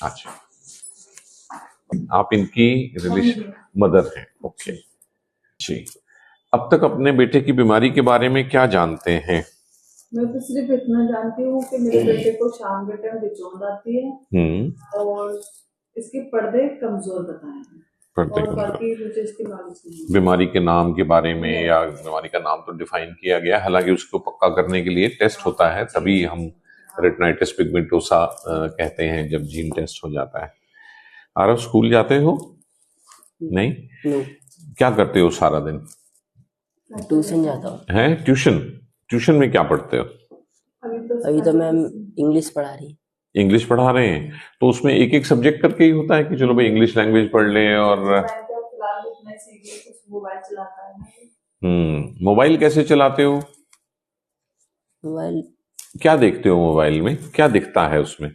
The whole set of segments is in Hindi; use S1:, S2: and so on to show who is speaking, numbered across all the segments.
S1: अच्छा, आप इनकी रिलेशन मदर हैं। ओके जी। अब तक अपने बेटे की बीमारी के बारे में क्या जानते हैं?
S2: मैं तो सिर्फ इतना जानती हूँ कि मेरे बेटे को शाम के टाइम बिचौंध आती है और इसके पर्दे कमजोर बताए हैं, और बाकी मुझे इसकी नॉलेज नहीं।
S1: बीमारी के नाम के बारे में या बीमारी का नाम तो डिफाइन किया गया, हालांकि उसको पक्का करने के लिए टेस्ट होता है, तभी हम रेटिनाइटिस पिगमेंटोसा कहते हैं जब जीन टेस्ट हो जाता है। आरव, स्कूल जाते हो? नहीं। क्या करते हो सारा दिन?
S3: ट्यूशन जाता हूँ।
S1: है ट्यूशन? ट्यूशन में क्या पढ़ते हो?
S3: अभी तो मैम इंग्लिश पढ़ा रही।
S1: इंग्लिश पढ़ा रहे हैं, तो उसमें एक एक सब्जेक्ट करके ही होता है कि चलो भाई इंग्लिश लैंग्वेज पढ़ लें? और मोबाइल कैसे चलाते हो?
S3: मोबाइल
S1: क्या देखते हो मोबाइल में? क्या दिखता है उसमें?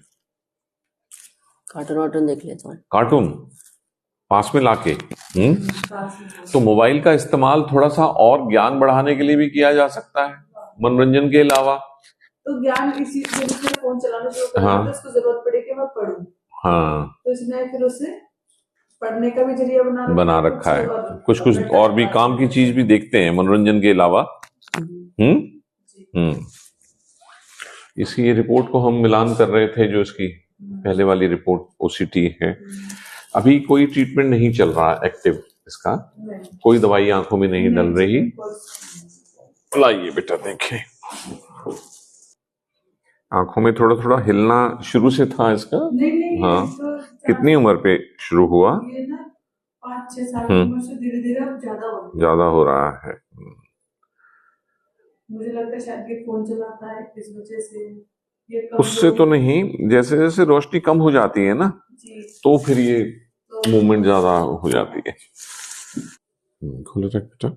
S3: कार्टून वार्टून देख लेता हूँ।
S1: कार्टून पास में लाके? तो मोबाइल का इस्तेमाल थोड़ा सा और ज्ञान बढ़ाने के लिए भी किया जा सकता है, मनोरंजन के अलावा।
S2: तो ज्ञान इसी से फोन चलाने शुरू
S1: हाँ,
S2: तो उसको जरूरत पड़े कि मैं पढूं।
S1: हाँ,
S2: तो इसने फिर उसे पढ़ने का भी जरिया बना
S1: रखा है। कुछ कुछ और भी काम की चीज भी देखते हैं मनोरंजन के अलावा। इसी रिपोर्ट को हम मिलान कर रहे थे, जो इसकी पहले वाली रिपोर्ट ओसीटी है। अभी कोई ट्रीटमेंट नहीं चल रहा एक्टिव इसका, कोई दवाई आंखों में नहीं डल रही। लाइए बेटा देखें, आंखों में थोड़ा थोड़ा हिलना शुरू से था इसका।
S2: नहीं,
S1: हाँ, कितनी उम्र पे शुरू हुआ?
S2: ये ना 5-6 साल की उम्र से धीरे धीरे अब
S1: ज्यादा हो रहा है।
S2: मुझे लगता है शायद ये फोन चलाता है इस वजह से।
S1: उससे तो नहीं, जैसे जैसे रोशनी कम हो जाती है ना, तो फिर ये मूवमेंट ज्यादा हो जाती है। खोलो रख बेटा।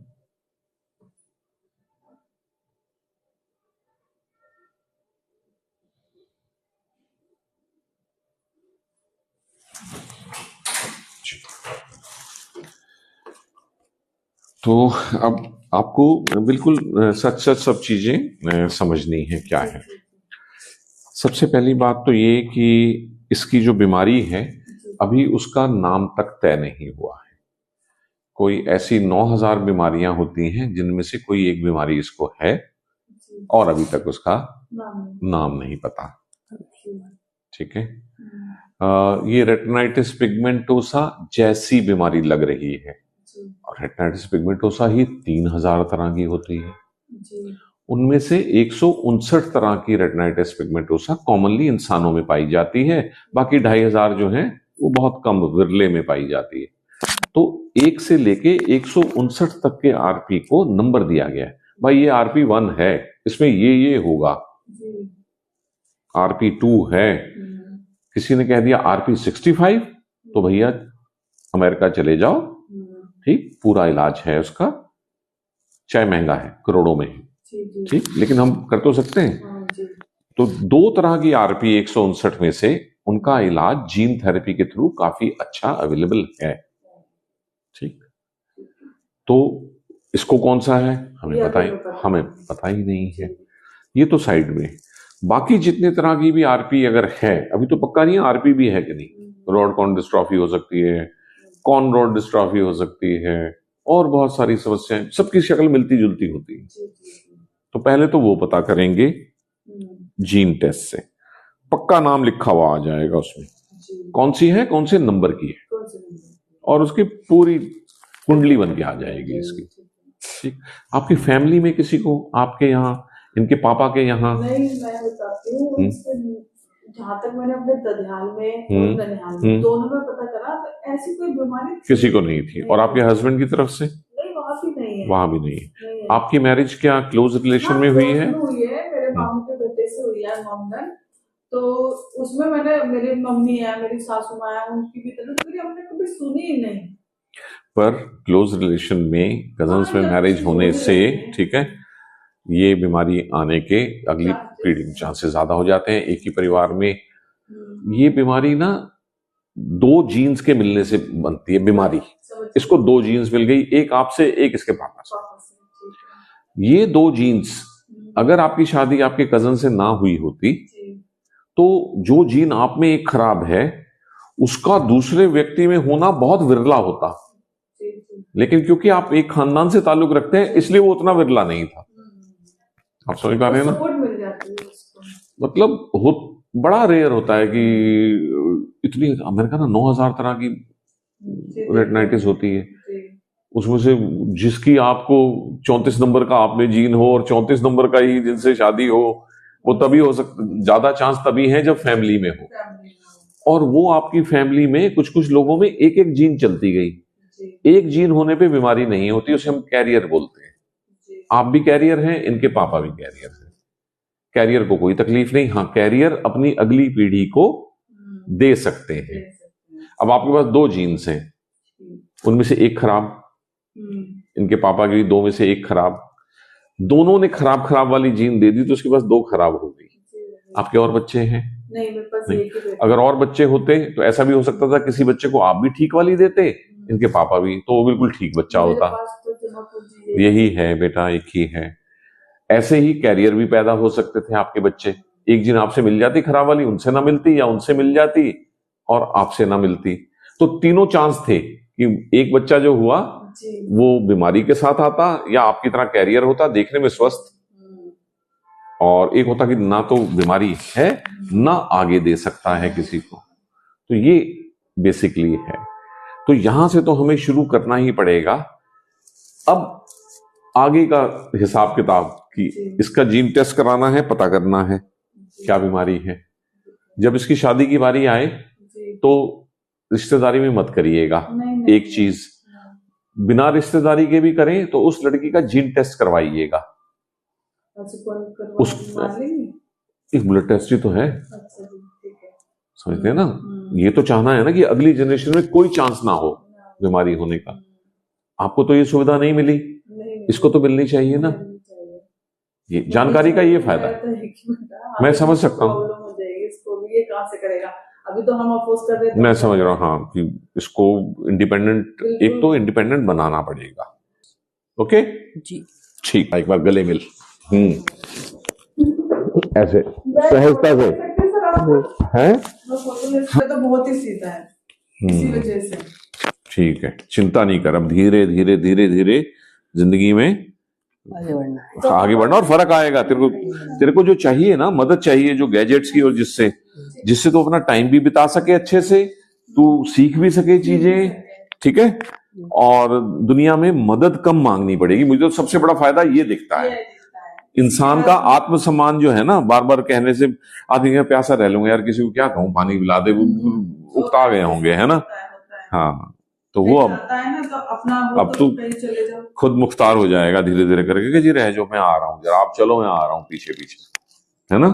S1: तो अब आपको बिल्कुल सच सच सब चीजें समझनी है क्या है। सबसे पहली बात तो ये कि इसकी जो बीमारी है अभी उसका नाम तक तय नहीं हुआ है। कोई ऐसी 9000 बीमारियां होती हैं जिनमें से कोई एक बीमारी इसको है और अभी तक उसका नाम नहीं पता। ठीक है। ये रेटिनाइटिस पिगमेंटोसा जैसी बीमारी लग रही है, और रेटिनाइटिस पिगमेंटोसा ही 3000 तरह की होती है। उनमें से 159 तरह की रेटिनाइटिस पिगमेंटोसा कॉमनली इंसानों में पाई जाती है, बाकी 2500 जो है वो बहुत कम विरले में पाई जाती है। तो 1 से लेके 159 तक के आरपी को नंबर दिया गया है। भाई ये आरपी 1 है, इसमें ये होगा। आरपी 2 है, किसी ने कह दिया आरपी 65, तो भैया अमेरिका चले जाओ, ठीक, पूरा इलाज है उसका, चाहे महंगा है, करोड़ों में है, ठीक, लेकिन हम कर तो सकते हैं। तो 2 तरह की आरपी 159 में से उनका इलाज जीन थेरेपी के थ्रू काफी अच्छा अवेलेबल है। ठीक, तो इसको कौन सा है हमें पता ही नहीं है। ये तो साइड में, बाकी जितने तरह की भी आरपी अगर है, अभी तो पक्का नहीं है आरपी भी है कि नहीं। रॉड कॉर्न डिस्ट्रॉफी हो सकती है, कॉर्न रॉड डिस्ट्रॉफी हो सकती है, और बहुत सारी समस्याएं, सबकी शक्ल मिलती जुलती होती है। तो पहले तो वो पता करेंगे जीन टेस्ट से, पक्का नाम लिखा हुआ आ जाएगा उसमें, कौन सी है, कौन से नंबर की है, और उसकी पूरी कुंडली बन के आ जाएगी इसकी। ठीक, आपकी फैमिली में किसी को, आपके यहाँ, इनके पापा के यहाँ?
S2: नहीं, मैं बताती हूँ। जहाँ तक मैंने अपने ददियाल में और ननिहाल में दोनों में पता करा, तो ऐसी कोई बीमारी
S1: किसी को नहीं थी। और आपके हस्बैंड की तरफ से?
S2: नहीं, वहाँ भी नहीं है।
S1: वहां भी नहीं है। आपकी मैरिज क्या क्लोज रिलेशन में हुई है?
S2: मेरे मामू के बेटे से हुई है, मोमडन। तो उसमें मैंने, मेरी मम्मी है, मेरी सासू माँ है, उनकी भी तबीयत हमने कभी सुनी ही नहीं।
S1: पर क्लोज रिलेशन में कजन्स में मैरिज होने से, ठीक है, ये बीमारी आने के अगली पीढ़ी में चांसेस ज्यादा हो जाते हैं। एक ही परिवार में ये बीमारी ना 2 जीन्स के मिलने से बनती है बीमारी। इसको 2 जीन्स मिल गई, एक आपसे, एक इसके पापा से। ये 2 जीन्स अगर आपकी शादी आपके कजन से ना हुई होती तो जो जीन आप में एक खराब है उसका दूसरे व्यक्ति में होना बहुत विरला होता, लेकिन क्योंकि आप एक खानदान से ताल्लुक रखते हैं इसलिए वो उतना विरला नहीं था। आप समझ पा रहे हैं ना? मतलब बड़ा रेयर होता है कि इतनी, अमेरिका ना 9,000 तरह की रेटिनाइटिस होती है, उसमें से जिसकी आपको 34 नंबर का आप में जीन हो और 34 नंबर का ही जिनसे शादी हो, वो तभी हो ज्यादा चांस तभी है जब फैमिली में हो, और वो आपकी फैमिली में कुछ कुछ लोगों में एक एक जीन चलती गई। एक जीन होने पे बीमारी नहीं होती, उसे हम कैरियर बोलते हैं। आप भी कैरियर हैं, इनके पापा भी कैरियर हैं, कैरियर को कोई तकलीफ नहीं। हाँ, कैरियर अपनी अगली पीढ़ी को दे सकते हैं। अब आपके पास 2 जीन्स हैं, उनमें से एक खराब, इनके पापा की 2 में से एक खराब, दोनों ने खराब खराब वाली जीन दे दी तो उसके पास 2 खराब हो गई। आपके और बच्चे हैं?
S2: नहीं, मेरे पास
S1: नहीं।
S2: एक ही बेटा।
S1: अगर और बच्चे होते तो ऐसा भी हो सकता था किसी बच्चे को आप भी ठीक वाली देते, इनके पापा भी, तो वो बिल्कुल ठीक बच्चा होता। यही है बेटा, एक ही है। ऐसे ही कैरियर भी पैदा हो सकते थे आपके बच्चे। एक जीन आपसे मिल जाती खराब वाली, उनसे ना मिलती, या उनसे मिल जाती और आपसे ना मिलती, तो तीनों चांस थे कि एक बच्चा जो हुआ वो बीमारी के साथ आता, या आपकी तरह कैरियर होता देखने में स्वस्थ, और एक होता कि ना तो बीमारी है ना आगे दे सकता है किसी को। तो ये बेसिकली है। तो यहां से तो हमें शुरू करना ही पड़ेगा। अब आगे का हिसाब किताब कि इसका जीन टेस्ट कराना है, पता करना है क्या बीमारी है। जब इसकी शादी की बारी आए तो रिश्तेदारी में मत करिएगा। एक चीज, बिना रिश्तेदारी के भी करें तो उस लड़की का जीन टेस्ट करवाइएगा। उस एक ब्लड टेस्ट ही तो है, समझते हैं ना? ये तो चाहना है ना कि अगली जनरेशन में कोई चांस ना हो बीमारी होने का। आपको तो ये सुविधा नहीं मिली, इसको तो मिलनी चाहिए ना। ये जानकारी का ये फायदा है। मैं समझ सकता हूँ,
S2: अभी तो हम अपोज कर रहे हैं।
S1: मैं समझ रहा हूँ, हाँ, कि इसको इंडिपेंडेंट, एक तो इंडिपेंडेंट बनाना पड़ेगा। ओके
S3: जी,
S1: ठीक, एक बार गले मिल, ऐसे सहजता से है,
S2: तो बहुत ही सीधा है, इसी वजह से।
S1: ठीक है, चिंता नहीं कर, अब धीरे धीरे धीरे धीरे जिंदगी में
S3: आगे बढ़ना है,
S1: आगे बढ़ना, और फर्क आएगा। तेरे को जो चाहिए ना, मदद चाहिए जो गैजेट्स की, और जिससे तो अपना टाइम भी बिता सके अच्छे से, तू सीख भी सके चीजें, ठीक है, और दुनिया में मदद कम मांगनी पड़ेगी। मुझे तो सबसे बड़ा फायदा ये दिखता है। इंसान का आत्मसम्मान जो है ना, बार बार कहने से आदमी प्यासा रह लूंगा यार, किसी को क्या कहूं, पानी पिला दे, उकता गए होंगे, है ना? हाँ, तो वो अब तू खुद मुख्तार हो जाएगा धीरे धीरे करके कि जी रह जाओ, मैं आ रहा हूँ जरा, आप चलो, मैं आ रहा हूँ पीछे पीछे, है ना?